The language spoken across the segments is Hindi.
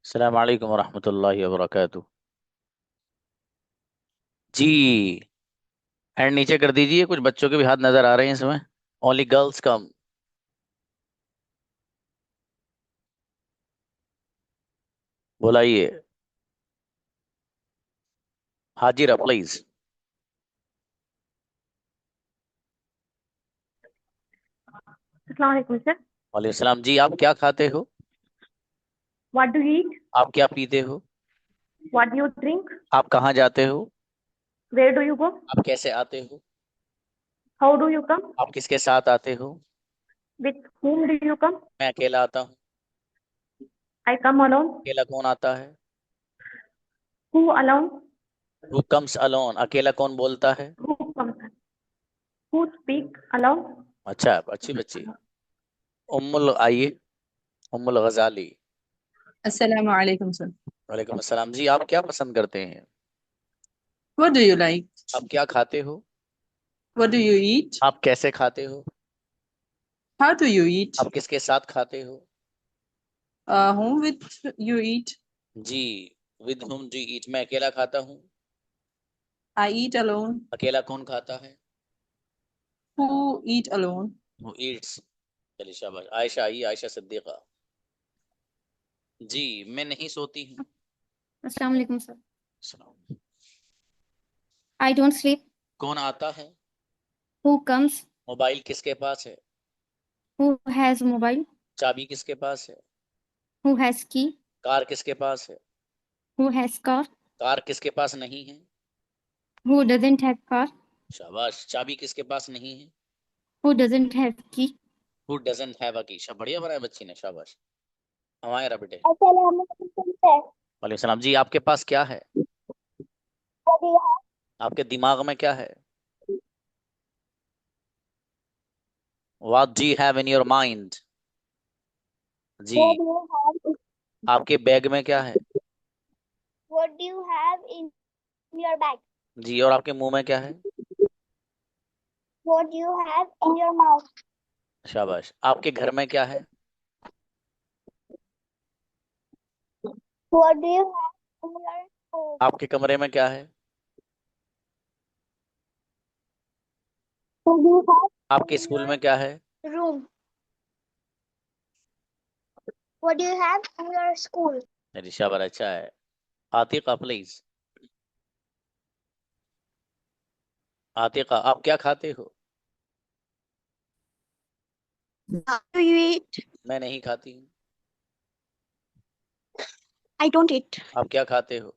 अस्सलाम वालेकुम वरहमतुल्लाहि वबरकातुह। जी, हैंड नीचे कर दीजिए। कुछ बच्चों के भी हाथ नजर आ रहे हैं इसमें। ओनली गर्ल्स कम। बुलाइए हाजिरा प्लीज। अस्सलाम वालेकुम सर। वालेकुम सलाम जी। आप क्या खाते हो? What do you eat? आप क्या पीते हो? What do you drink? आप कहाँ जाते हो? Where do you go? आप कैसे आते हो? How do you come? आप किसके साथ आते हो? With whom do you come? मैं अकेला आता हूँ। I come alone. अकेला कौन आता है? Who alone? Who comes alone? अकेला कौन बोलता है? Who comes? Who speak alone? अच्छा, अच्छी बच्ची। उम्मुल आइए। उम्मुल गजाली। Assalamu alaikum, sir. वालेकुम अस्सलाम जी। आप क्या पसंद करते हैं? What do you like? आप क्या खाते हो? What do you eat? आप कैसे खाते हो? How do you eat? आप किसके साथ खाते हो? Whom with you eat? जी। विद हुम जी ईट। मैं अकेला खाता हूँ। I eat alone. अकेला कौन खाता है? Who eat alone? Who Yeats. चलिए शाबाश। आयशा आइए। आयशा सिद्दीका। जी। मैं नहीं सोती हूँ। अस्सलाम वालेकुम सर। सुनाओ। I don't sleep. कौन आता है? Who comes? मोबाइल किसके पास है? Who has mobile? चाबी किसके पास है? हु हैज की? कार किसके पास है? Who has car? कार किसके पास नहीं है? Who doesn't have car? शाबाश। चाबी किसके पास नहीं है? हु डजंट हैव की? हु डजंट हैव अ की। बढ़िया बनाया बच्ची ने, शाबाश। हमारा बेटे। अस्सलाम वालेकुम सर। वालेकुम सलाम जी। आपके पास क्या है? आपके दिमाग में क्या है? What do you have in your mind? जी। What do you have? आपके बैग में क्या है? What do you have in your bag? जी। और आपके मुंह में क्या है? What do you have in your mouth? शाबाश। आपके घर में क्या है? What do you have in your home? आपके कमरे में क्या है? What do you have आपके in स्कूल में क्या है? your room? What do you have in your school? मेरी शाबाश, अच्छा है। आतिका प्लीज। आतिका, आप क्या खाते हो? How do you eat? मैं नहीं खाती हूँ। I don't eat. आप क्या खाते हो?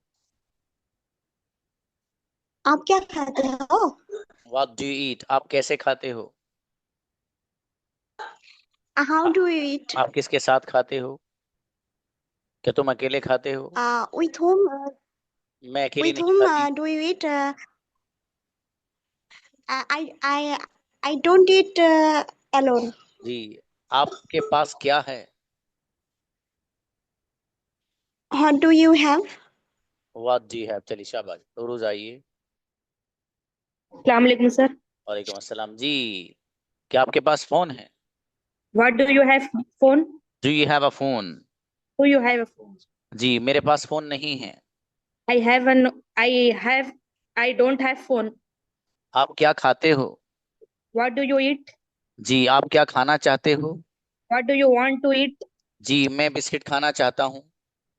आप क्या खाते हो? What do you eat? आप कैसे खाते हो? How uh, do you eat? आप किसके साथ खाते हो? क्या तुम अकेले खाते हो? With whom? मैं अकेली With नहीं whom खाती। do you eat? I don't eat alone. जी। आपके पास क्या है? What do you have? What do you have. चलिए शाबाश। रोज आइए। Assalamu alaikum, sir. वालेकुम अस्सलाम जी। क्या आपके पास फोन है? What do you have phone? Do you have a phone? Do you have a phone? जी, मेरे पास फोन नहीं है। I have an. I have. I don't have phone. आप क्या खाते हो? What do you eat? जी। आप क्या खाना चाहते हो? What do you want to eat? जी, मैं बिस्किट खाना चाहता हूँ।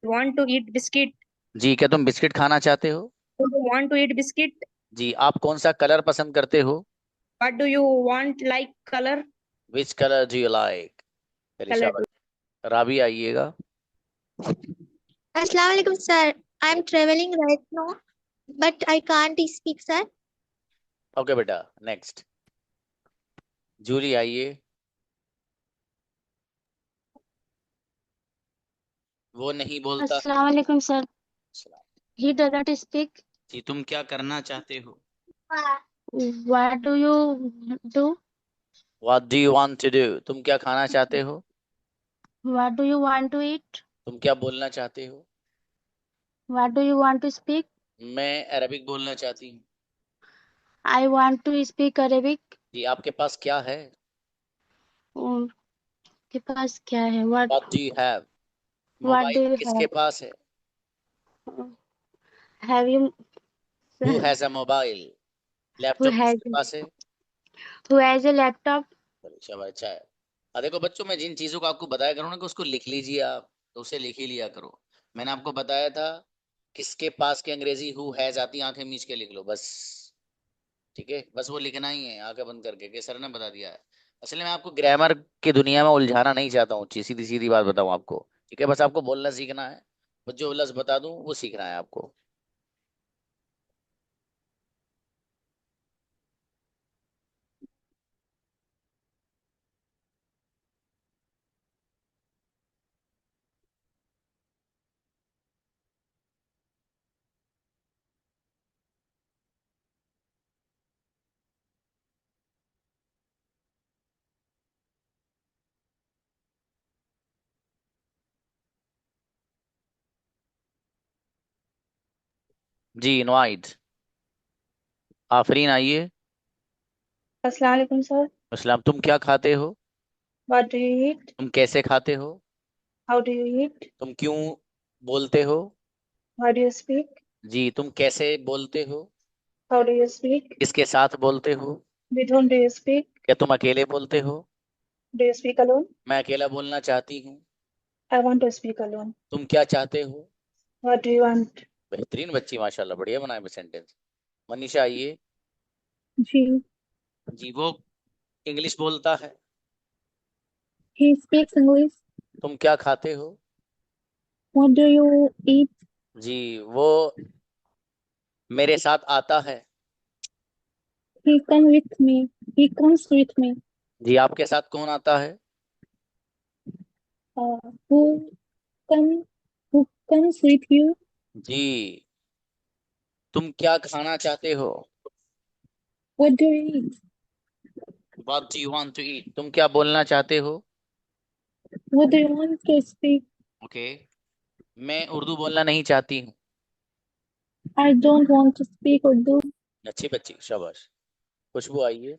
Want to eat biscuit? जी, क्या तुम बिस्किट खाना चाहते हो? Do you want to eat biscuit? जी। आप कौन सा कलर पसंद करते हो? What do you want like color? Which colour do you like? चलिए Color. शाबाश। राबी आइएगा। Assalamu alaikum, sir. I'm traveling right now, but I can't speak, sir. Okay बेटा। नेक्स्ट। जूली आइए। वो नहीं बोलता है। Assalamu alaikum, sir. सलाम। He doesn't speak. जी, तुम क्या करना चाहते हो? What do you do? What do you want to do? तुम क्या खाना चाहते हो? What do you want to eat? तुम क्या बोलना चाहते हो? What do you want to speak? मैं अरबिक बोलना चाहती हूँ। I want to speak Arabic. जी। आपके पास क्या है? के पास क्या है? What? What do you have? What do mobile you किसके have? पास है? Have you who has a mobile? who laptop has किसके पास है? a laptop? शाबाश, अच्छा है। देखो बच्चों, मैं जिन चीजों को आपको बताया करूँ ना कि उसको लिख लीजिए आप, तो उसे लिख ही लिया करो। मैंने आपको बताया था किसके पास के अंग्रेजी हु हैज आती है, आंखें मीच के लिख लो बस। ठीक है, बस वो लिखना ही है आंखें बंद करके, कि सर ने बता दिया है। असल में मैं आपको ग्रामर की दुनिया में उलझाना नहीं चाहता हूँ, सीधी सीधी बात बताऊँ आपको। ठीक है, बस आपको बोलना सीखना है, बस जो लफ्ज बता दूं वो सीखना है आपको। जी, इनवाइट। आफरीन आइए। अस्सलाम वालेकुम सर। अस्सलाम। तुम क्या खाते हो? What do you eat? तुम कैसे खाते हो? How do you eat? तुम क्यों बोलते हो? How do you speak? जी, तुम कैसे बोलते हो? How do you speak? किसके साथ बोलते हो? With whom do you speak? क्या तुम अकेले बोलते हो? Do you speak alone? मैं अकेला बोलना चाहती हूँ। I want to speak alone. तुम क्या चाहते हो? What do you want? बेहतरीन बच्ची, माशाल्लाह, बढ़िया बनाए सेंटेंस। मनीषा आइए। जी। जी, वो इंग्लिश बोलता है। He speaks English. तुम क्या खाते हो? What do you eat? जी, वो मेरे साथ आता है। He come with me. He comes with me. जी, आपके साथ कौन आता है? Who come? Who comes with you? जी, तुम क्या खाना चाहते हो? What do you eat? What do you want to eat? तुम क्या बोलना चाहते हो? What do you want to speak? Okay. मैं उर्दू बोलना नहीं चाहती हूँ। I don't want to speak Urdu. अच्छी बच्ची, शाबाश। खुशबू आइए।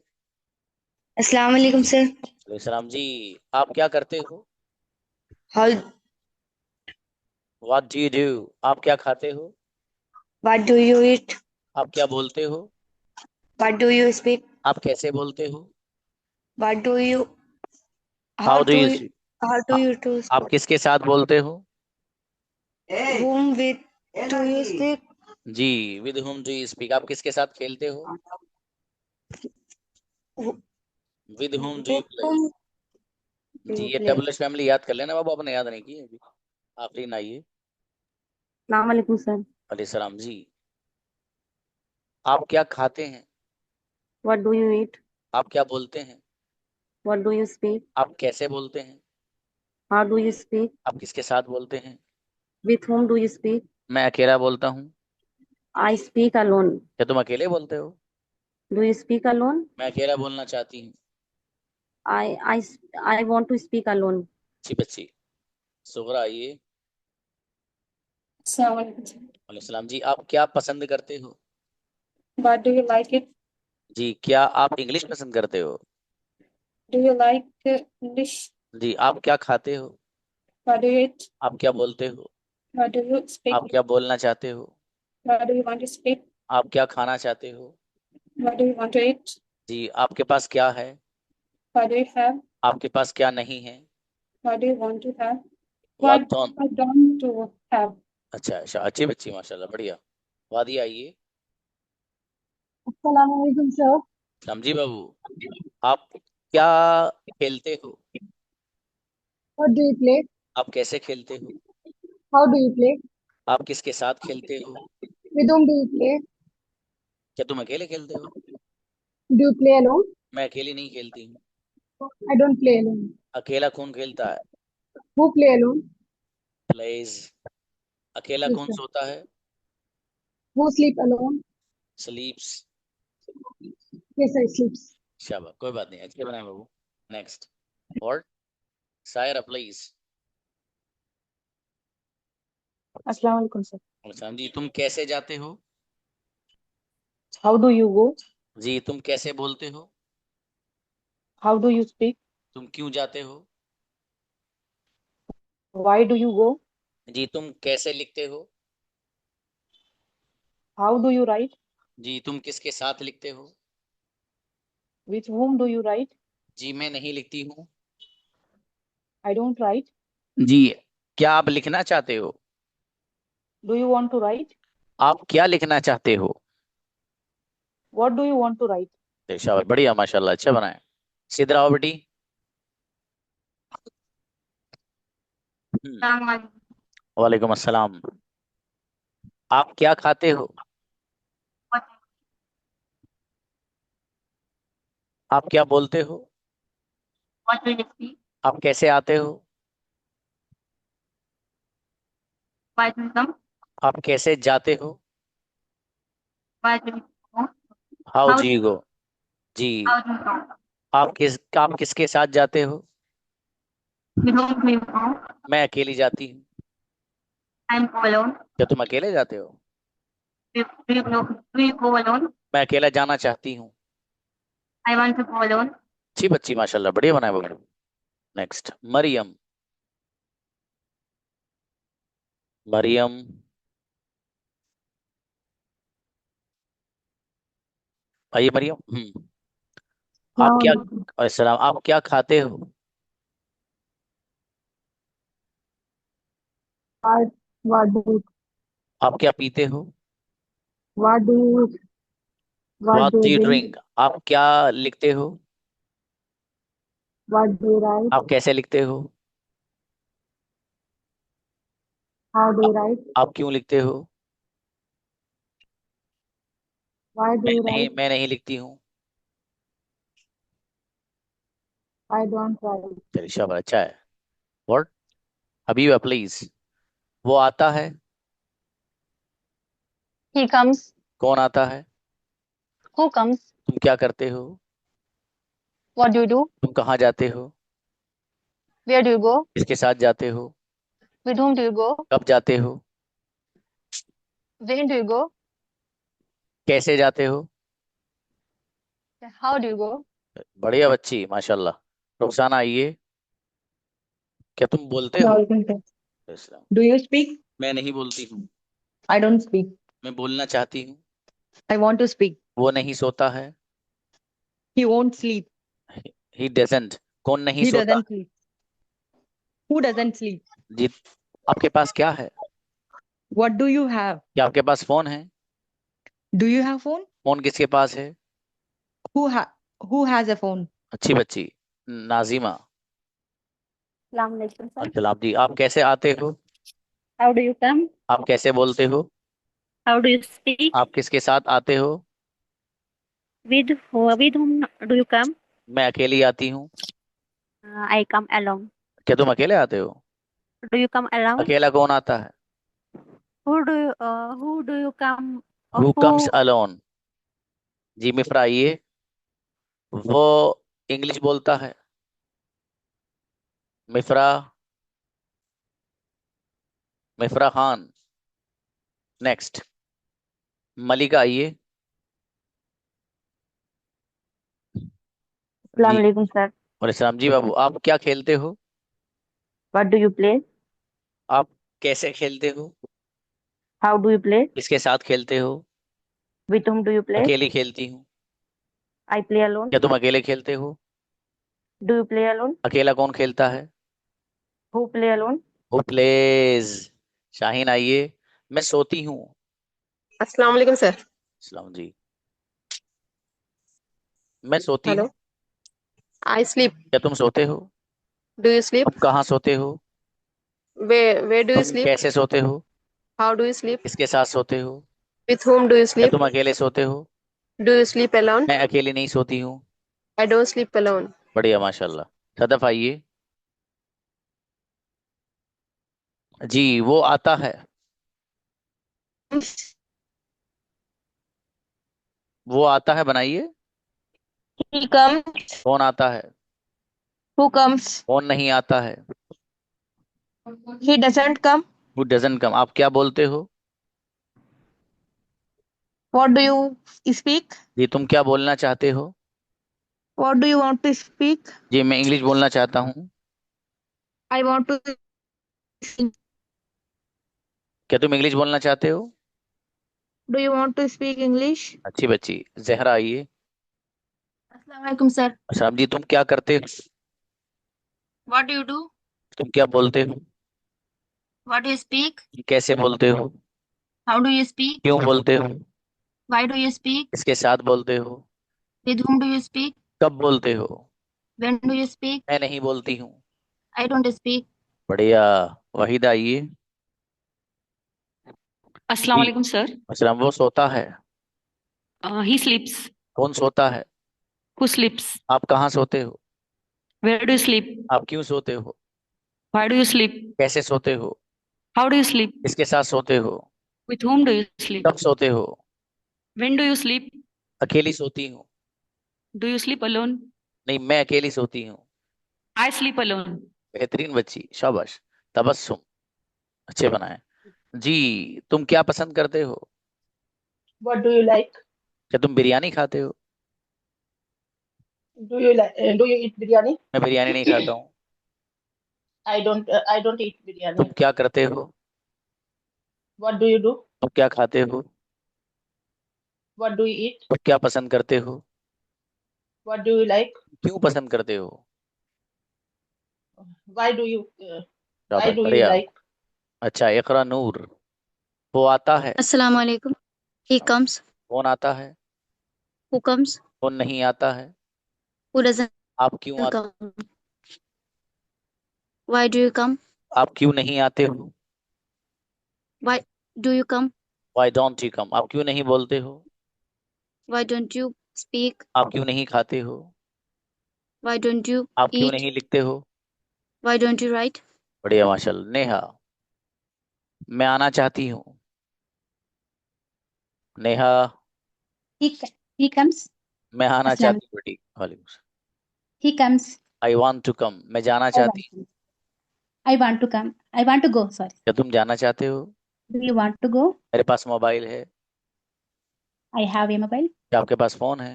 अस्सलाम वालेकुम सर। सलाम जी। आप क्या करते हो? How What do you do? आप क्या खाते हो? what do you eat? आप क्या बोलते हो? What do you speak? आप कैसे बोलते हो? What do you How how do do you you speak? how do you to आप speak? किसके साथ बोलते हो? Whom with do you speak? जी, with whom do you speak? आप किसके साथ खेलते हो? With whom do you With play? whom do जी, you ये play? डबल फैमिली याद कर लेना बाबू, आपने याद नहीं की अभी। आफरीन आइए। अस्सलाम वालेकुम सर। अलैहि सलाम जी। आप क्या खाते हैं? What do you eat? आप क्या बोलते हैं? What do you speak? आप कैसे बोलते हैं? How do you speak? आप किसके साथ बोलते हैं? With whom do you speak? मैं अकेला बोलता हूँ। I speak alone. क्या तुम अकेले बोलते हो? Do you speak alone? मैं अकेला बोलना चाहती हूँ। I I I want to speak alone. अच्छी बच्ची। सुगरा आइए। अस्सलाम वालेकुम सर। अलैहि सलाम जी। आप क्या पसंद करते हो? What do you like it? जी, क्या आप इंग्लिश पसंद करते हो? Do you like English? जी, आप क्या खाते हो? What do you eat? आप क्या बोलते हो? What do you speak? आप क्या बोलना चाहते हो? What do you want to speak? आप क्या खाना चाहते हो? What do you want to eat? जी, आपके पास क्या है? What do you have? आपके पास क्या नहीं है? What do you want to have? What What don't? I don't to have. अच्छा अच्छा, अच्छी बच्ची, माशाल्लाह, बढ़िया। वादी आइए। अस्सलाम वालेकुम सर। समझी बाबू। आप क्या खेलते हो? What do you play? आप कैसे खेलते हो? How do you play? आप किसके साथ खेलते हो? With whom do you play? क्या तुम अकेले खेलते हो? Do you play alone? मैं अकेली नहीं खेलती हूँ। I don't play alone. अकेला कौन खेलता है? Who play alone? प्लीज। अकेला Yes, कौन sir. सोता है? Who sleep alone? स्लीप्स। Yes, I sleeps. शाबाश, कोई बात नहीं, अच्छे बनाए बाबू। Next word. सायरा प्लीज। अस्सलाम वालेकुम सर। सलाम जी। तुम कैसे जाते हो? How do you go? जी, तुम कैसे बोलते हो? How do you speak? तुम क्यों जाते हो? Why do you go? जी तुम कैसे लिखते हो? How do you write? जी तुम किसके साथ लिखते हो? With whom do you write? जी मैं नहीं लिखती हूँ। I don't write. जी क्या आप लिखना चाहते हो? Do you want to write? आप क्या लिखना चाहते हो? What do you want to write? शाबाश, बढ़िया, माशाल्लाह, अच्छा बनाए। सीधे आओ बेटी। हम्म, वालेकुम अस्सलाम। आप क्या खाते हो? आप क्या बोलते हो? आप कैसे आते हो? आप कैसे जाते हो? हाउ जी गो। जी आप किसके साथ जाते हो? मैं अकेली जाती हूँ। क्या तुम अकेले जाते हो? मैं अकेला जाना चाहती हूँ। अच्छी बच्ची, माशाल्लाह, बढ़िया बनाए बगल। नेक्स्ट, मरियम। मरियम, आइए मरियम। आप क्या, अस्सलाम, आप क्या खाते हो? What what do आप क्या पीते हो? what do you what what do do you you drink? Drink? आप क्या लिखते हो? What do you write? आप कैसे लिखते हो? How do uh- you write? आप क्यों लिखते हो? Why do you write? मैं नहीं लिखती हूँ। I don't write. चलिए शाबाश, अच्छा है। What, Habiba please. वो आता है। He comes. कौन आता है? Who comes? तुम क्या करते हो? What do you do? तुम कहाँ जाते हो? Where do you go? किसके साथ जाते हो? With whom do you go? कब जाते हो? When do you go? कैसे जाते हो? How do you go? बढ़िया बच्ची, माशाल्लाह। रुखसाना आइए। क्या तुम बोलते हो? Assalamualaikum, sir. Islam. Do you speak? मैं नहीं बोलती हूँ। I don't speak. मैं बोलना चाहती हूँ। I want to speak. वो नहीं सोता है। He won't sleep. He doesn't. कौन नहीं He सोता? doesn't sleep. Who doesn't sleep? जी आपके पास क्या है? What do you have? क्या आपके पास फोन है? Do you have phone? Phone किसके पास है? Who who has a phone? अच्छी बच्ची, नाजिमा। Assalamualaikum, sir. अस्सलाम जी, आप कैसे आते हो? How do you come? आप कैसे बोलते हो? How do you speak? आप किसके साथ आते हो? With whom do you come? मैं अकेली आती हूँ। I come alone. क्या तुम अकेले आते हो? Do you come alone? अकेला कौन आता है? Who do you come? Who comes Who alone? जी मिफ्रा आइए। वो इंग्लिश बोलता है। मिफ्रा, मिफ्रा खान। नेक्स्ट, मलिका आइए। जी, Assalamualaikum, sir. और सलाम जी बाबू, आप क्या खेलते हो? What do you play? आप कैसे खेलते हो? How do you play? किसके साथ खेलते हो? With whom do you play? अकेली खेलती हूँ। I play alone. क्या तुम अकेले खेलते हो? Do you play alone? अकेला कौन खेलता है? Who play alone? Who plays? Shaheen आइए। मैं सोती हूँ। अस्सलाम वालेकुम सर। सलाम जी। मैं सोती हेलो, हूँ। I sleep. क्या तुम सोते हो? Do you sleep? तुम कहाँ सोते हो? वे डू यू तुम स्लीप? कैसे सोते हो? How do you sleep? किसके साथ सोते हो? विथ whom डू यू क्या स्लीप? तुम अकेले सोते हो? Do you sleep alone? मैं अकेली नहीं सोती हूँ। I don't sleep alone. बढ़िया, माशाल्लाह। सदफ आइए। जी वो आता है। वो आता है, बनाइए। He comes. कौन आता है? Who comes? कौन नहीं आता है? He doesn't come. Who doesn't come. आप क्या बोलते हो? What do you speak? जी तुम क्या बोलना चाहते हो? What do you want to speak? जी मैं इंग्लिश बोलना चाहता हूँ। I want to speak. क्या तुम इंग्लिश बोलना चाहते हो? Do you want to speak English? अच्छी बच्ची। जहरा आइए। Assalamu alaikum, sir. Aslam ji, तुम क्या करते हो? What do you do? तुम क्या बोलते हो? What do you speak? तुम कैसे बोलते हो? How do you speak? क्यों बोलते हो? Why do you speak? किसके साथ बोलते हो? With whom do you speak? कब बोलते हो? When do you speak? मैं नहीं बोलती हूँ। I don't speak. बढ़िया। वहीद आइए। अस्सलाम जी। वालेकुम सर। असलम, वो सोता है। ही स्लीप्स। कौन सोता है? Who sleeps? आप कहाँ सोते हो? Where do you sleep? आप क्यों सोते हो? Why do you sleep? कैसे सोते हो? How do you sleep? किसके साथ सोते हो? With whom do you sleep? कब सोते हो? When do you sleep? अकेली सोती हूँ। Do you sleep alone? नहीं, मैं अकेली सोती हूँ। I sleep alone. बेहतरीन बच्ची, शाबाश। तबस्सुम, अच्छे बनाए। जी, तुम क्या पसंद करते हो? What do you like? क्या तुम बिरयानी खाते हो? Do you eat biryani? मैं बिरयानी नहीं खाता हूँ। I don't eat biryani. तुम क्या करते हो? What do you do? तुम क्या खाते हो? What do you eat? तुम क्या पसंद करते हो? What do you like? क्यों पसंद करते हो? Why do you शाबाश, you बढ़िया। like? अच्छा, इकरा नूर। वो आता है। Assalamu alaikum. He comes. कौन आता है? Who comes? कौन नहीं आता है? Who doesn't आप क्यों आते? come? Why do you come? आप क्यों नहीं आते हो? Why do you come? Why don't you come? आप क्यों नहीं बोलते हो? Why don't you speak? आप क्यों नहीं खाते हो? Why don't you आप क्यों eat? नहीं लिखते हो? Why don't you write? बढ़िया, माशाल्लाह। नेहा, मैं आना चाहती हूँ। Neha, He comes. मैं आना अस्सलाम चाहती हूँ बेटी। वालेकुम सलाम। He comes. I want to come, मैं जाना I चाहती हूँ। want to. I want to come. I want to go. Sorry. क्या तुम जाना चाहते हो? Do you want to go? मेरे पास मोबाइल है। I have a mobile. क्या आपके पास फोन है?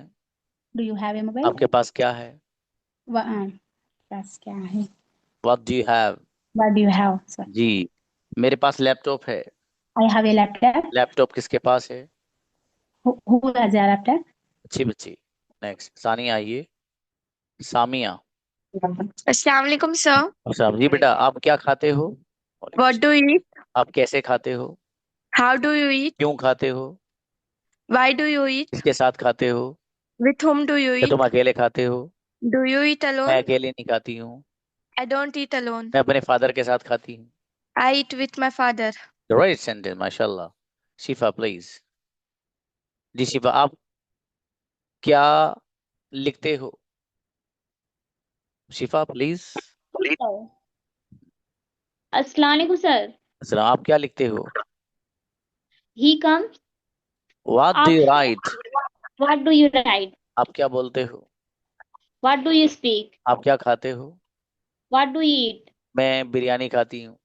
Do you have a mobile? आपके पास क्या है? बस क्या है? What do you have? What do you have? Sorry. जी, मेरे पास लैपटॉप है। I have a laptop. Laptop किसके पास है? Who has a laptop? अच्छी बच्ची। नेक्स्ट, सानिया आइए। सामिया। Assalamu alaikum, sir. अच्छा जी बेटा, आप क्या खाते हो? What do you eat? आप कैसे खाते हो? How do you eat? क्यों खाते हो? Why do you eat? किसके साथ खाते हो? With whom do you क्या eat? तुम अकेले खाते हो? Do you eat मैं alone? अकेले नहीं खाती हूँ। I don't eat alone. मैं अपने फादर के साथ खाती हूँ। I eat with my father. Right sentence, माशाल्लाह। शिफा प्लीज। जी शिफा, आप क्या लिखते हो? शिफा प्लीज। अस्सलाम वालेकुम सर। अच्छा, आप क्या लिखते हो? He comes. व्हाट डू आप you right? What do you right? आप क्या बोलते हो? What do you speak? आप क्या खाते हो? व्हाट डू यू ईट? मैं बिरयानी खाती हूँ।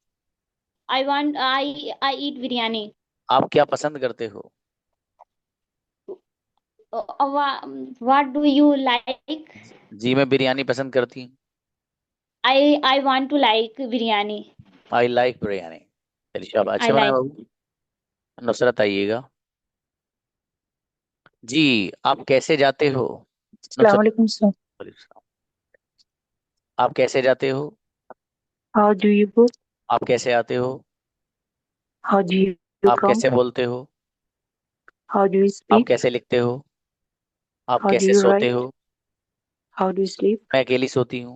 आई ईट बिरयानी। आप क्या पसंद करते हो? What do you like? जी, मैं बिरयानी पसंद करती हूँ। I want to like biryani. I like biryani. चलिए शाबाश, अच्छे आई बनाए लाइक। बाबू। नुसरत आइएगा। जी, आप कैसे जाते हो? Nusrat, Assalamualaikum sir. वालेकुम सलाम। आप कैसे जाते हो? How do you go? आप कैसे आते हो? How do you आप come? कैसे बोलते हो? How do you आप speak? कैसे लिखते हो? आप How do कैसे you सोते write? हो? How do you sleep? मैं अकेली सोती हूँ।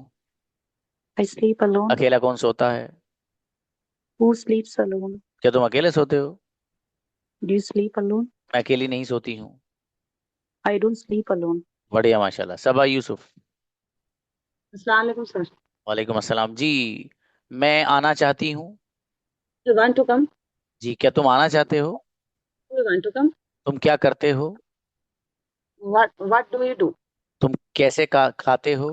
I sleep alone. अकेला कौन सोता है? Who sleeps alone? क्या तुम अकेले सोते हो? Do you sleep alone? मैं अकेली नहीं सोती हूँ। I don't sleep alone. बढ़िया, माशाल्लाह। सबा यूसुफ। Assalamualaikum sir. वालेकुम अस्सलाम जी। मैं आना चाहती हूँ। You want to come? जी, क्या तुम आना चाहते हो? You want to come? तुम क्या करते हो? What do you do? तुम कैसे खाते हो?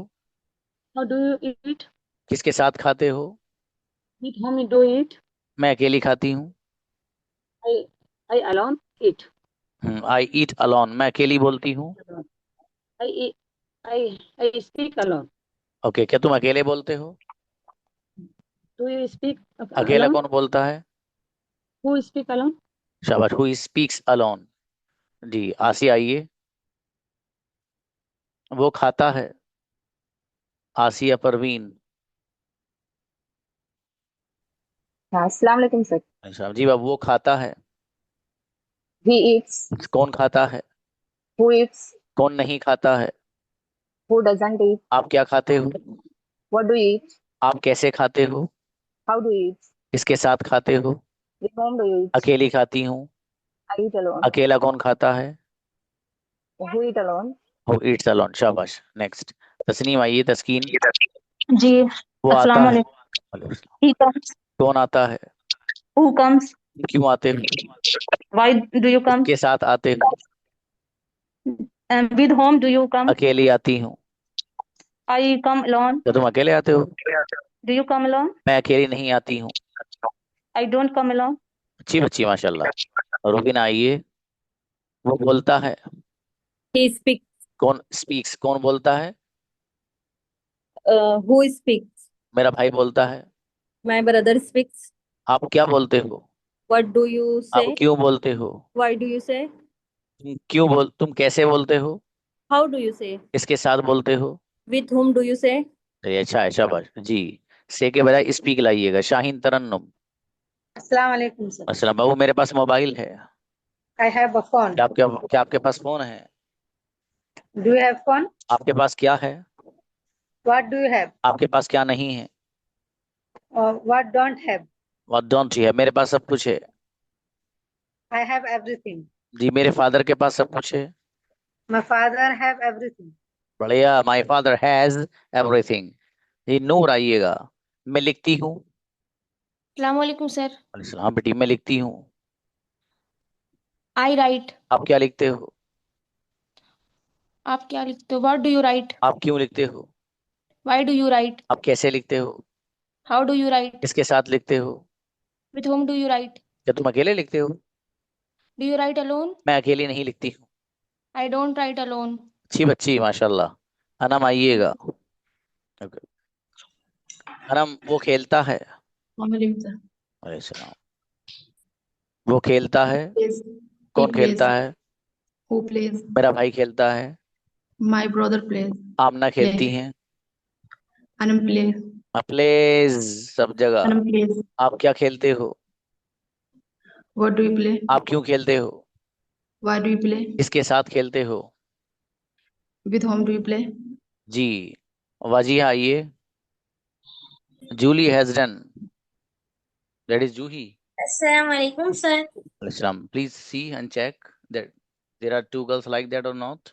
How do you eat? किसके साथ खाते हो? With whom do you eat? मैं अकेली खाती हूँ। I alone eat. I eat alone, मैं अकेली बोलती हूँ। I eat. I speak alone. Okay, क्या तुम अकेले बोलते हो? Do you speak अकेला alone? कौन बोलता है? Who speak alone? शाबाश। Who speaks alone. जी आसिया आइए। वो खाता है। आसिया परवीन। अस्सलाम वालेकुम सर। अच्छा जी बाबू, वो खाता है। He eats. कौन खाता है? Who eats? कौन नहीं खाता है? Who doesn't eat? आप क्या खाते हो? What do you eat? आप कैसे खाते हो? How do you eat? किसके साथ खाते हो? With whom do you eat? अकेली खाती हूँ। I eat alone. अकेला कौन खाता है? Who eat alone? Who eats alone। शाबाश। नेक्स्ट तस्नीम आइए। तस्कीन। जी वो आता अस्सलाम है। वालेकुम। वालेकुम सलाम। He comes. कौन आता है? Who comes? क्यों आते हो? Why do you come? किसके साथ आते हो? And with whom do you come? अकेली आती हूँ। I come alone. क्या तुम अकेले आते हो? Do you come alone? मैं अकेली नहीं आती हूँ। I don't come alone. अच्छी बच्ची माशाल्लाह। रुबीना आइए। वो बोलता है। He speaks. कौन स्पीक्स? कौन बोलता है? Who speaks? मेरा भाई बोलता है। My brother speaks. आप क्या बोलते हो? What do you आप say? क्यों बोलते हो? Why do you say? तुम कैसे बोलते हो? How do you say? किसके साथ बोलते हो? With whom do you say? ये अच्छा है, शाबाश जी। से के बजाय स्पीक लाइएगा। शाहीन तरन्नुम। अस्सलाम वालेकुम सर। अस्सलाम। बाबू मेरे पास मोबाइल है। I have a phone. क्या आपके पास फोन है? Do you have phone? आपके पास क्या है? What do you have? आपके पास क्या नहीं है? What don't have? What don't you have? मेरे पास सब कुछ है। I have everything. जी मेरे फादर के पास सब कुछ है। My father have everything. बढ़िया। My father has everything. जी नूर आइएगा। मैं लिखती हूँ। अस्सलाम वालेकुम सर। हाँ बेटी, मैं लिखती हूँ। I write. आप क्या लिखते हो? आप क्या लिखते हो? What do you write? आप क्यों लिखते हो? Why do you write? आप कैसे लिखते हो? How do you write? किसके साथ लिखते हो? With whom do you write? क्या तुम अकेले लिखते हो? Do you write alone? मैं अकेली नहीं लिखती हूँ। I don't write alone. अच्छी बच्ची माशाल्लाह। अनम आइएगा। अनम वो खेलता है। अरे सलाम। वो खेलता है। कौन खेलता है? Who plays? मेरा भाई खेलता है। My brother plays. आमना खेलती हैं। Anam plays. प्लेज सब जगह। Anam plays. आप क्या खेलते हो? What do you play? आप क्यों खेलते हो? Why do you play? किसके साथ खेलते हो? With whom do you play? जी वाजिया आइए। Julie has done. That is Juhi. Assalamu alaikum, sir. Islam. Please see and check that there are two girls like that or not.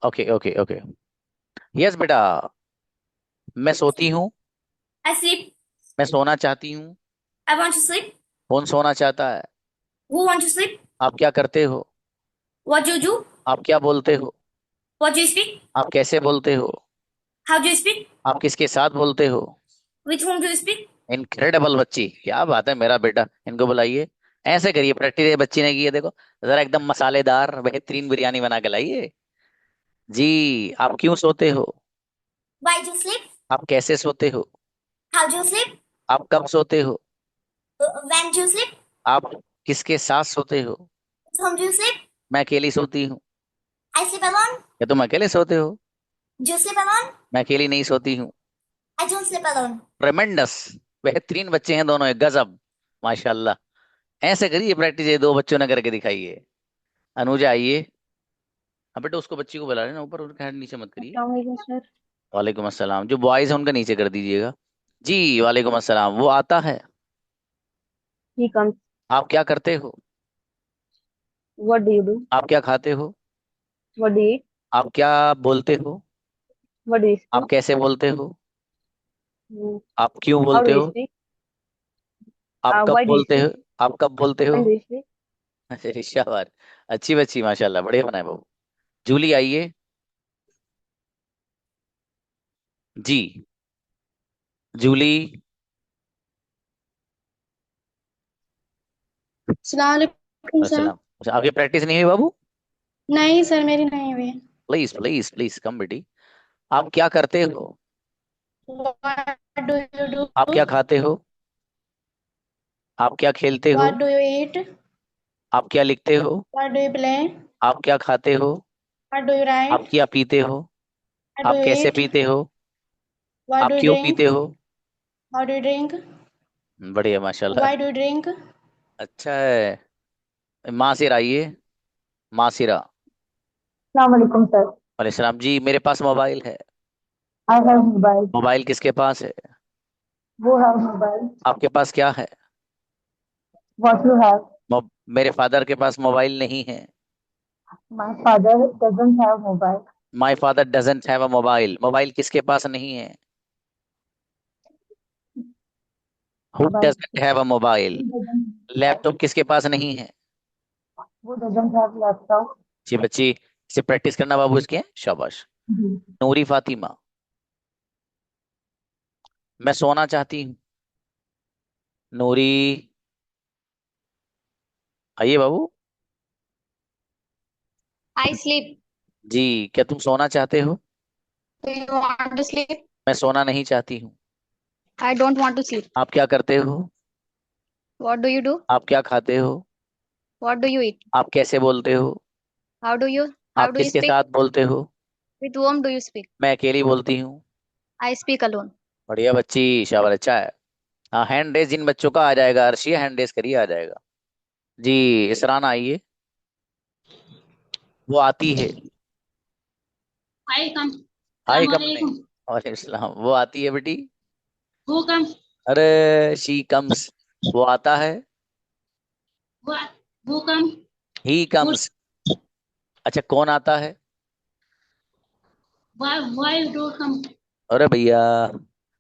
Okay. Yes बेटा। मैं सोती हूँ। I sleep. मैं सोना चाहती हूँ। I want to sleep. कौन सोना चाहता है? Who want to sleep? आप क्या करते हो? What do you do? आप क्या बोलते हो? What do you speak? आप कैसे बोलते हो? How do you speak? आप किसके साथ बोलते हो? With whom do you speak? Incredible बच्ची, क्या बात है मेरा बेटा। इनको बुलाइए। ऐसे करिए प्रैक्टिस। बच्ची ने की है, देखो जरा एकदम मसालेदार बेहतरीन बिरयानी बना के लाइए। जी आप क्यों सोते हो? Why do you sleep? आप कैसे सोते हो? How do you sleep? आप कब सोते हो? When do you sleep? आप किसके साथ सोते हो? With whom do you sleep? मैं अकेली सोती हूँ। I sleep alone. क्या तुम अकेले सोते हो? Do you sleep alone? मैं अकेली नहीं सोती हूँ। I don't sleep alone. ट्रेमेंडस। बेहतरीन बच्चे हैं दोनों, एक गजब माशाल्लाह। ऐसे करिए प्रैक्टिस, ये दो बच्चों ने करके दिखाइए। अनुजा आइए। हाँ बेटा, उसको बच्ची को बुला लेना ऊपर, उनका हैंड नीचे मत करिए। अस्सलाम वालेकुम सर। वालेकुम अस्सलाम। जो बॉयज है उनका नीचे कर दीजिएगा। जी वालेकुम अस्सलाम। वो आता है। He comes. आप क्या करते हो? What do you do? आप क्या खाते हो? What do you eat? आप क्या बोलते हो? What do you आप speak? कैसे बोलते हो? Hmm. आप क्यों How बोलते do you हो? speak? आप कब Why do you बोलते हो? speak? आप कब बोलते हो? When do you speak? अच्छा शाबाश। अच्छी बच्ची माशाल्लाह, बढ़िया बनाए बाबू। जूली आइए। जी जूली। अस्सलाम वालेकुम सर। अस्सलाम। अच्छा, आपकी प्रैक्टिस नहीं हुई बाबू? नहीं सर, मेरी नहीं हुई। प्लीज प्लीज प्लीज कम बेटी। आप क्या करते हो? What do you do? आप क्या खाते हो? आप क्या खेलते हो? What do you eat? आप क्या लिखते हो? What do you play? आप क्या खाते हो? What do you आप write? क्या पीते हो? What do आप you कैसे eat? पीते हो? What आप do you क्यों drink? पीते हो? How do you drink? बढ़िया माशाल्लाह। Why do you drink? अच्छा है। मासिर आइए। मासिरा। Assalamualaikum, sir. वालेकुम जी, मेरे पास मोबाइल है। I have mobile. मोबाइल किसके पास है? Who have mobile? आपके पास क्या है? What you have? मेरे फादर के पास मोबाइल नहीं है। My father doesn't have mobile. My father doesn't have a mobile. Mobile किसके पास नहीं है? Who Mobile. Doesn't have a mobile. Who doesn't? Laptop किसके पास नहीं है? Who doesn't have laptop? जी बच्ची, इसे प्रैक्टिस करना बाबू इसके। शाबाश। नूरी फातिमा। मैं सोना चाहती हूँ। नूरी आइए बाबू। I sleep. जी, क्या तुम सोना चाहते हो? Do you want to sleep? मैं सोना नहीं चाहती हूँ। I don't want to sleep. आप क्या करते हो? What do you do? आप क्या खाते हो? What do you eat? आप कैसे बोलते हो? How do you आप किसके speak? साथ बोलते हो? With whom do you speak? मैं अकेली बोलती हूँ। I speak alone. बढ़िया बच्ची, शाबाश, अच्छा है। हाँ, हैंड रेस जिन बच्चों का आ जाएगा, अर्शिया हैंड रेस करिए, आ जाएगा। जी, इसराना आइए। वो आती है। I come. हाय कम नहीं। वालेकुम सलाम। वो आती है बेटी। Who comes? अरे शी कम्स। वो आता है। Who comes? He comes. अच्छा, कौन आता है? Why you don't come? अरे भैया,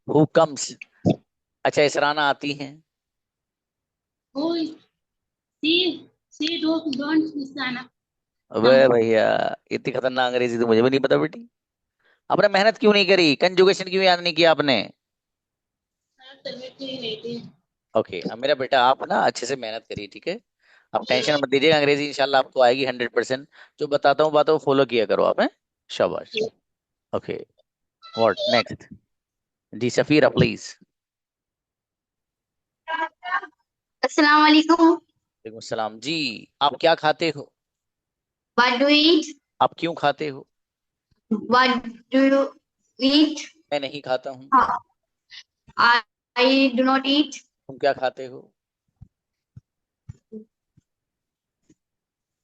हु कम्स। अच्छा, इसराना आती हैं। Who is she don't listen. अबे भैया, इतनी खतरनाक अंग्रेजी तो मुझे भी नहीं पता बेटी। आपने मेहनत क्यों नहीं करी? कंजुगेशन क्यों याद नहीं किया आपने? ओके, अब मेरा बेटा, आप ना अच्छे से मेहनत करिए, ठीक है? आप टेंशन मत दीजिएगा, अंग्रेजी इंशाल्लाह आपको आएगी 100%। जो बताता हूँ बातों को फॉलो किया करो आप, हैं? शाबाश। Okay, what next? जी सफीरा प्लीज। Assalamu alaikum. वालेकुम सलाम जी। आप क्या खाते हो? What do you eat? आप क्यों खाते हो? What do you eat? मैं नहीं खाता हूँ। I, I do not eat. तुम क्या खाते हो?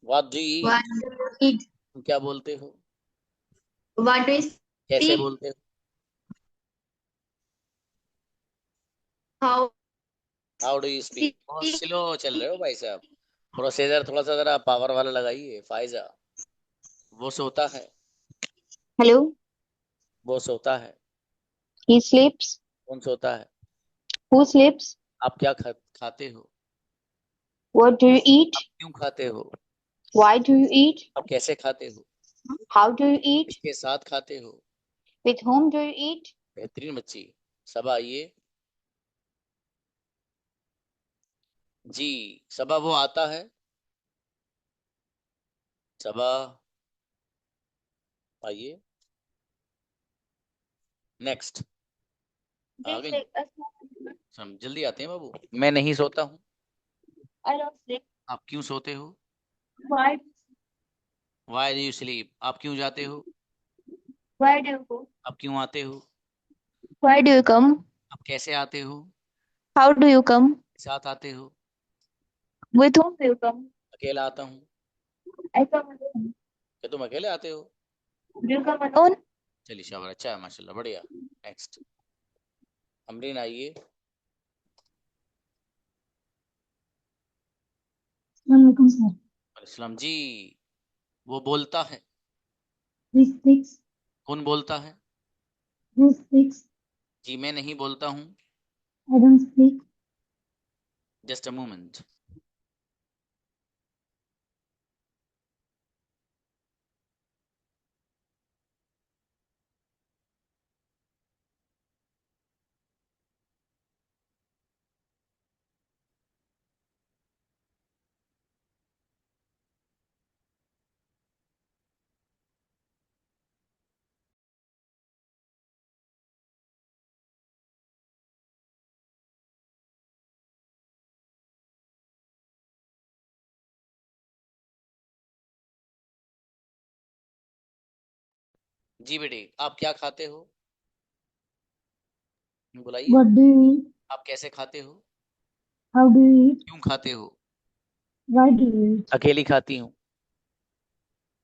What do you What eat? do you eat? तुम क्या बोलते हो? What do you कैसे speak? बोलते हो? How how do you speak? बहुत speak? स्लो चल रहे हो भाई साहब। प्रोसीजर थोड़ा सा जरा पावर वाला लगाइए फायजा। वो सोता है। Hello. वो सोता है। He sleeps. कौन सोता है? Who sleeps? आप क्या खाते हो? What do you eat? आप क्यों खाते हो? Why do you eat? आप कैसे खाते हो? How do you eat? किसके साथ खाते हो? With whom do you eat? बेहतरीन बच्ची। सब आइए। जी, सबा वो आता है। सबा आइए। नेक्स्ट। आ गई। सब जल्दी आते हैं बाबू। मैं नहीं सोता हूँ। I don't sleep. आप क्यों सोते हो? Why? Why do you sleep? आप क्यों जाते हो? Why do you go? आप क्यों आते हो? Why do you come? आप कैसे आते हो? How do you come? साथ आते हो? With whom do you come? अकेला आता हूँ। I come alone. क्या तुम अकेले आते हो? Do you come alone? चलिए शाबाश, अच्छा है माशाल्लाह, बढ़िया। नेक्स्ट। अमरीन आइए। Assalamualaikum, sir. इस्लाम जी। वो बोलता है। Who speaks? कौन बोलता है? Who speaks? जी मैं नहीं बोलता हूँ। I don't speak. Just a moment. जी बेटे, आप क्या खाते हो? बुलाइए। What do you eat? आप कैसे खाते हो? How do you eat? क्यों खाते हो? Why do you eat? अकेली खाती हूँ।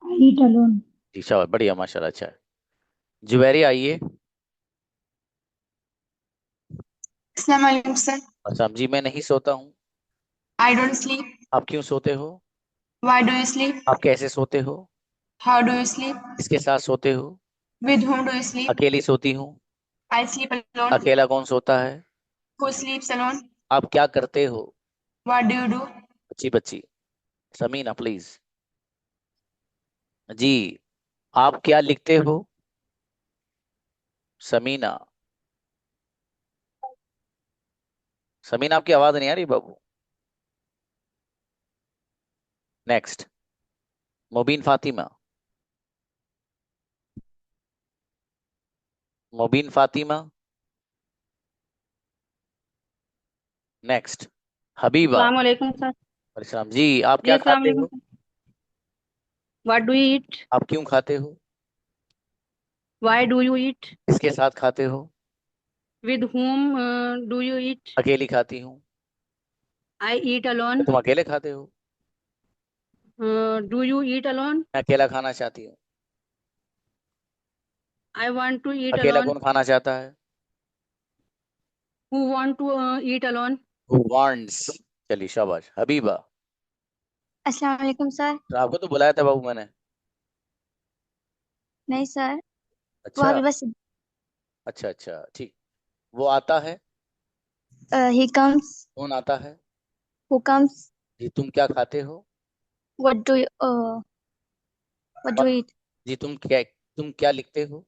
I eat alone. जी शाबाश, बढ़िया, माशाल्लाह, अच्छा है। जुबैरी आइए। अस्सलाम वालेकुम सर। अच्छा जी, मैं नहीं सोता हूँ। I don't sleep. आप क्यों सोते हो? Why do you sleep? आप कैसे सोते हो? How do you sleep? किसके साथ सोते हो? With whom do you sleep? अकेली सोती हूँ। I sleep alone. अकेला कौन सोता है? Who sleeps alone? आप क्या करते हो? What do you do? अच्छी बच्ची। समीना प्लीज। जी, आप क्या लिखते हो? समीना। समीना, आपकी आवाज नहीं आ रही बाबू। नेक्स्ट, मुबीन फातिमा। मुबीन फातिमा। नेक्स्ट, हबीबा। अस्सलाम वालेकुम सर। परशुराम जी, आप जी क्या अस्सलाम खाते वालेकुम हो? Sir. What do you eat? आप क्यों खाते हो? व्हाई डू यू ईट? किसके साथ खाते हो? विद whom डू यू ईट? अकेली खाती हूँ। आई ईट अलोन। तुम अकेले खाते हो? Do you eat alone? मैं अकेला खाना चाहती हूँ। आई वांट टू ईट अकेला अलोन। कौन खाना चाहता है? Who want to eat alone? Who wants? चलिए शाबाश। हबीबा। अस्सलाम वालेकुम सर। तो आपको तो बुलाया था बाबू मैंने। नहीं सर, वो अच्छा अभी बस अच्छा अच्छा, ठीक। वो आता है। he comes. कौन आता है? Who comes? जी, तुम क्या खाते हो? What do you what do और you eat? जी, तुम क्या लिखते हो?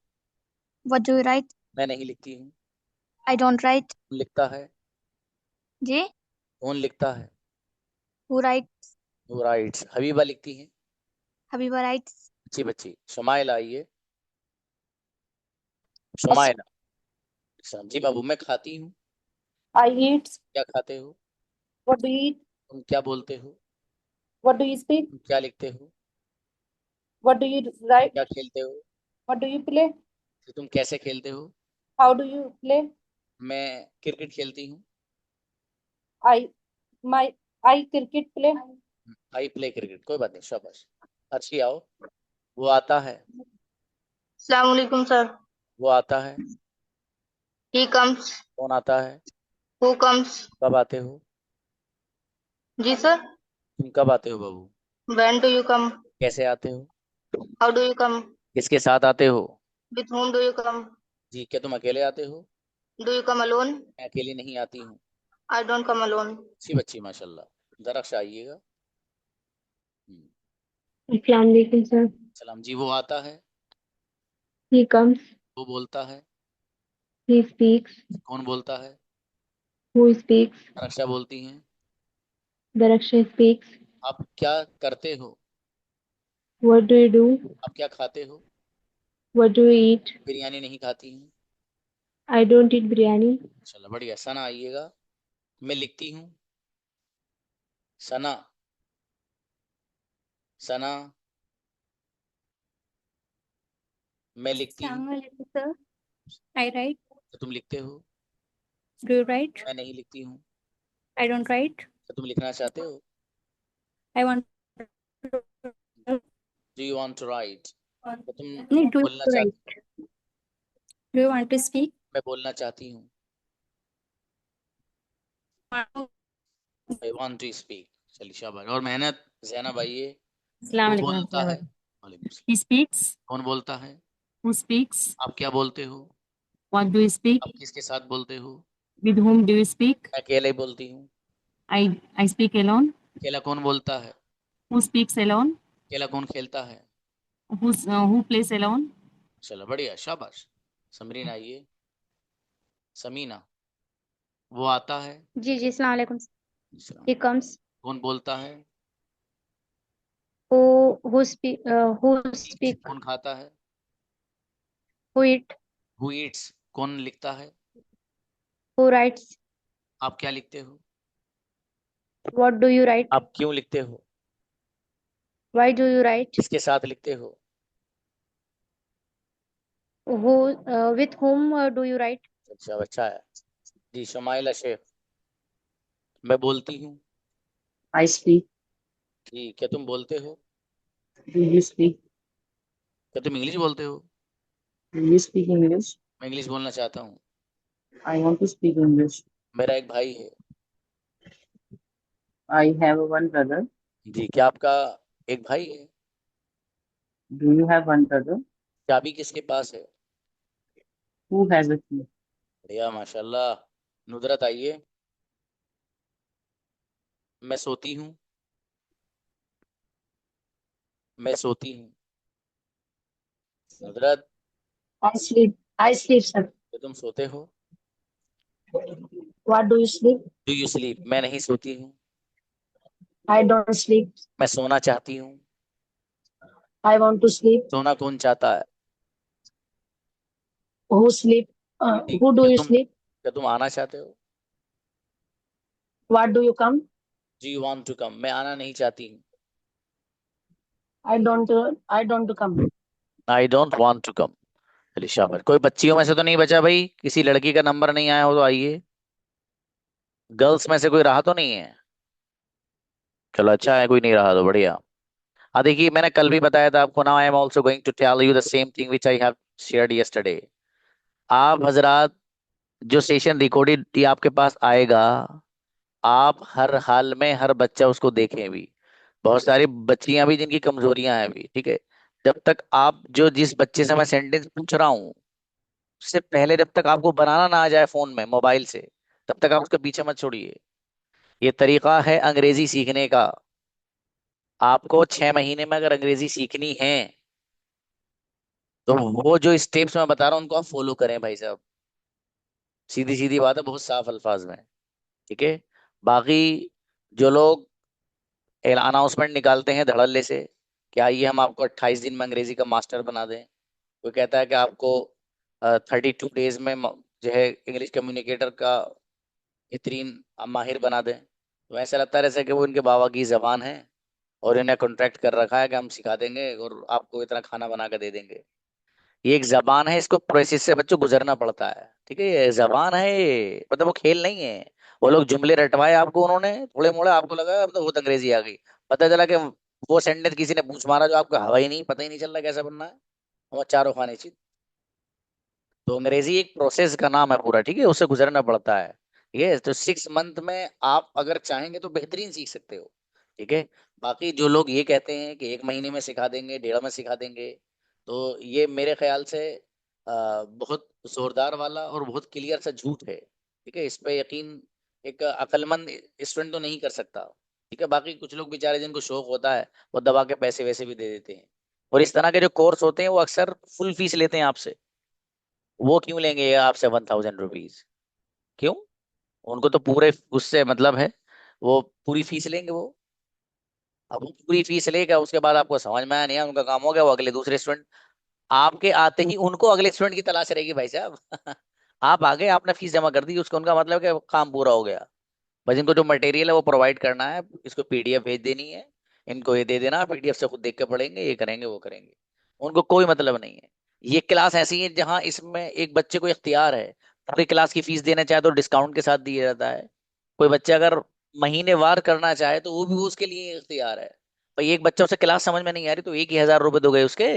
What do you write? मैं नहीं लिखती हूँ। I don't write. कौन लिखता है? जी, कौन लिखता है? who writes? वो राइट्स। हबीबा लिखती है। Habiba writes. अच्छी बच्ची। शुमाइला आइए। शुमाइला। अच्छा, जी बाबू, मैं खाती हूँ। I eat. क्या खाते हो? What do you eat? तुम क्या बोलते हो? What do you speak? तुम क्या लिखते हो? What do you तुम write? क्या खेलते हो? What do you play? कि तुम कैसे खेलते हो? How do you play? मैं क्रिकेट खेलती हूँ। I my I cricket play. I play cricket. कोई बात नहीं, शाबाश। अच्छी आओ। वो आता है। अस्सलाम वालेकुम सर। वो आता है। He comes. कौन आता है? Who comes? कब आते हो? जी सर। तुम कब आते हो बाबू? When do you come? कैसे आते हो? How do you come? किसके साथ आते हो? With whom do you come? जी, क्या तुम अकेले आते हो? Do you come alone? मैं अकेली नहीं आती हूँ। I don't come alone. अच्छी बच्ची, माशाल्लाह। दरख्श आइएगा। Assalamu alaikum sir. सलाम जी। वो आता है। He comes. वो बोलता है। He speaks. कौन बोलता है? Who speaks? दरक्षा बोलती हैं। Daraksha speaks. आप क्या करते हो? What do you do? आप क्या खाते हो? What do you eat? Biryani नहीं खाती हूँ। I don't eat biryani. चलो बढ़िया। सना आइएगा। मैं लिखती हूँ। सना। सना। मैं लिखती हूँ। Assalamualaikum sir. I write. तो तुम लिखते हो। Do you write? मैं नहीं लिखती हूँ। I don't write. तो तुम लिखना चाहते हो। I want do you want to right? तो तुम नहीं, do बोलना you चाहती। write? Do you want to speak? मैं बोलना चाहती हूँ। I want to speak. चलिए शाबाश। और मेहनत। जैनब आइए। अस्सलाम वो वालेकुम बोलता है। warahmatullahi वालेकुम सलाम। He speaks. कौन बोलता है? Who speaks? आप क्या बोलते हो? What do you speak? आप किसके साथ बोलते हो? With whom do you speak? मैं अकेले ही बोलती हूँ। I speak alone. अकेला कौन बोलता है? Who speaks alone? अकेला कौन खेलता है? Who plays alone? चलो बढ़िया, शाबाश। समरीन आइए। समीना। वो आता है। जी जी, अस्सलाम वालेकुम। सलाम। He comes. कौन बोलता है? Who speak? कौन खाता है? Who eat? Who Yeats. कौन लिखता है? Who writes? आप क्या लिखते हो? What do you write? आप क्यों लिखते हो? Why do you write? किसके साथ लिखते हो? With whom do you write? अच्छा अच्छा है जी। शमाइला शेख, मैं बोलती हूँ। I speak. जी, क्या तुम बोलते हो? Do you speak? क्या तुम इंग्लिश बोलते हो? Do you speak English? मैं इंग्लिश बोलना चाहता हूँ। I want to speak English. मेरा एक भाई है। I have one brother. जी, क्या आपका एक भाई है? Do you have one brother? चाबी किसके पास है? Who has a key? बढ़िया, माशाल्लाह। नुदरत आइए। मैं सोती हूँ। मैं सोती हूँ। नुदरत, I sleep. I sleep, sir. क्या तुम सोते हो? What do you sleep? Do you sleep? मैं नहीं सोती हूँ। I don't sleep. मैं सोना चाहती हूँ। I want to sleep. सोना कौन चाहता है? Who sleep? ठीक, Who do you sleep? क्या तुम आना चाहते हो? What do you come? Do you want to come? मैं आना नहीं चाहती हूँ। I don't. I don't come. I don't want to come. चलिए शाबाश। कोई बच्चियों में से तो नहीं बचा भाई? किसी लड़की का नंबर नहीं आया हो तो आइए। गर्ल्स में से कोई रहा तो नहीं है? चलो अच्छा है, कोई नहीं रहा तो बढ़िया। हाँ देखिए, मैंने कल भी बताया था आपको ना, I am also going to tell you the same thing which I have shared yesterday. आप हजरात, जो सेशन रिकॉर्डेड ये आपके पास आएगा, आप हर हाल में हर बच्चा उसको देखें भी। बहुत सारी बच्चियां भी जिनकी कमजोरियां हैं भी, ठीक है। जब तक आप जो जिस बच्चे से मैं सेंटेंस पूछ रहा हूँ, उससे पहले जब तक आपको बनाना ना आ जाए फोन में मोबाइल से, तब तक आप उसके पीछे मत छोड़िए। ये तरीका है अंग्रेजी सीखने का। आपको 6 महीने में अगर अंग्रेजी सीखनी है तो वो जो स्टेप्स मैं बता रहा हूँ उनको आप फॉलो करें भाई साहब। सीधी सीधी बात है, बहुत साफ अल्फाज में, ठीक है। बाकी जो लोग अनाउंसमेंट निकालते हैं धड़ल्ले से कि आइए हम आपको 28 दिन में अंग्रेजी का मास्टर बना दें, कोई कहता है कि आपको 32 डेज में जो है इंग्लिश कम्युनिकेटर का बेहतरीन माहिर बना दें, तो ऐसा लगता है जैसे कि वो इनके बाबा की जबान है और इन्हें कॉन्ट्रैक्ट कर रखा है कि हम सिखा देंगे और आपको इतना खाना बना कर दे देंगे। ये एक जबान है, इसको प्रोसेस से बच्चों गुजरना पड़ता है, ठीक है। ये जबान है, ये मतलब वो खेल नहीं है। वो लोग जुमले रटवाए आपको उन्होंने थोड़े मोड़े, आपको लगा मतलब बहुत अंग्रेजी आ गई, पता चला कि वो सेंटेंस किसी ने पूछ मारा जो आपको हवा ही नहीं, पता ही नहीं चल रहा कैसे बनना है। वो चारों खाने चीज। तो अंग्रेजी एक प्रोसेस का नाम है पूरा, ठीक है, उससे गुजरना पड़ता है। ठीक है, तो 6 मंथ में आप अगर चाहेंगे तो बेहतरीन सीख सकते हो, ठीक है। बाकी जो लोग ये कहते हैं कि 1 महीने में सिखा देंगे, 1.5 में सिखा देंगे, तो ये मेरे ख्याल से बहुत जोरदार वाला और बहुत क्लियर सा झूठ है, ठीक है। इस पे यकीन एक अक्लमंद स्टूडेंट तो नहीं कर सकता, ठीक है। बाकी कुछ लोग बेचारे जिनको शौक होता है वो दबा के पैसे वैसे भी दे देते हैं, और इस तरह के जो कोर्स होते हैं वो अक्सर फुल फीस लेते हैं आपसे। वो क्यों लेंगे ये आपसे 1000 रुपीज? क्यों? उनको तो पूरे उससे मतलब है, वो पूरी फीस लेंगे वो। अब वो पूरी फीस लेगा, उसके बाद आपको समझ में आया नहीं, उनका काम हो गया, वो अगले दूसरे स्टूडेंट आपके आते ही उनको अगले स्टूडेंट की तलाश रहेगी भाई साहब। आप आ गए, आपने फीस जमा कर दी, उसका उनका मतलब है कि काम पूरा हो गया। बस इनको जो मटेरियल है वो प्रोवाइड करना है, इसको पीडीएफ भेज देनी है, इनको ये दे देना, पीडीएफ से खुद देख के पढ़ेंगे, ये करेंगे वो करेंगे। उनको कोई मतलब नहीं है। ये क्लास ऐसी है जहां इसमें एक बच्चे को इख्तियार है, पूरी क्लास की फीस देना चाहे तो डिस्काउंट के साथ दिया जाता है। कोई बच्चा अगर महीने वार करना चाहे तो वो भी वो उसके लिए इख्तियार है। भाई एक बच्चा, उसे क्लास समझ में नहीं आ रही तो 1 ही 1000 रुपए दो गए उसके,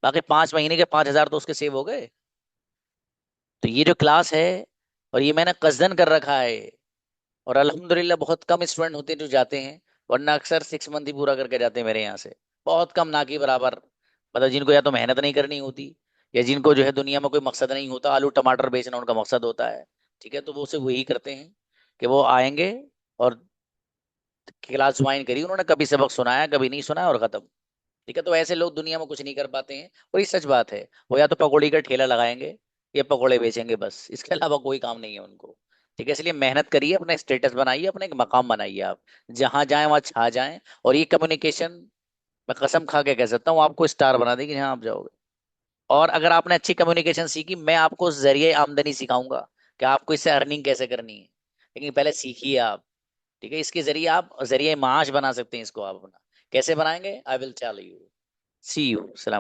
बाकी 5 महीने के 5000 तो उसके सेव हो गए। तो ये जो क्लास है, और ये मैंने कसदन कर रखा है, और अल्हम्दुलिल्लाह बहुत कम स्टूडेंट होते हैं जो जाते हैं, वरना अक्सर 6 मंथ ही पूरा करके जाते हैं मेरे यहाँ से। बहुत कम, ना के बराबर। मतलब जिनको या तो मेहनत नहीं करनी होती, या जिनको जो है दुनिया में कोई मकसद नहीं होता, आलू टमाटर बेचना उनका मकसद होता है, ठीक है। तो वो सिर्फ वही करते हैं कि वो आएंगे और क्लास ज्वाइन करी, उन्होंने कभी सबक सुनाया कभी नहीं सुनाया और खत्म, ठीक है। तो ऐसे लोग दुनिया में कुछ नहीं कर पाते हैं, और ये सच बात है। वो या तो पकौड़ी का ठेला लगाएंगे या पकौड़े बेचेंगे, बस इसके अलावा कोई काम नहीं है उनको, ठीक है। इसलिए मेहनत करिए, अपना स्टेटस बनाइए, अपना एक मकाम बनाइए, आप जहां जाएं वहां छा जाएं। और ये कम्युनिकेशन मैं कसम खा के कह सकता हूँ आपको स्टार बना देगी जहां आप जाओगे। और अगर आपने अच्छी कम्युनिकेशन सीखी, मैं आपको जरिए आमदनी सिखाऊंगा कि आपको इससे अर्निंग कैसे करनी है, लेकिन पहले सीखिए आप, ठीक है। इसके जरिए आप जरिए माश बना सकते हैं, इसको आप अपना कैसे बनाएंगे, I will tell you. See you. सलाम।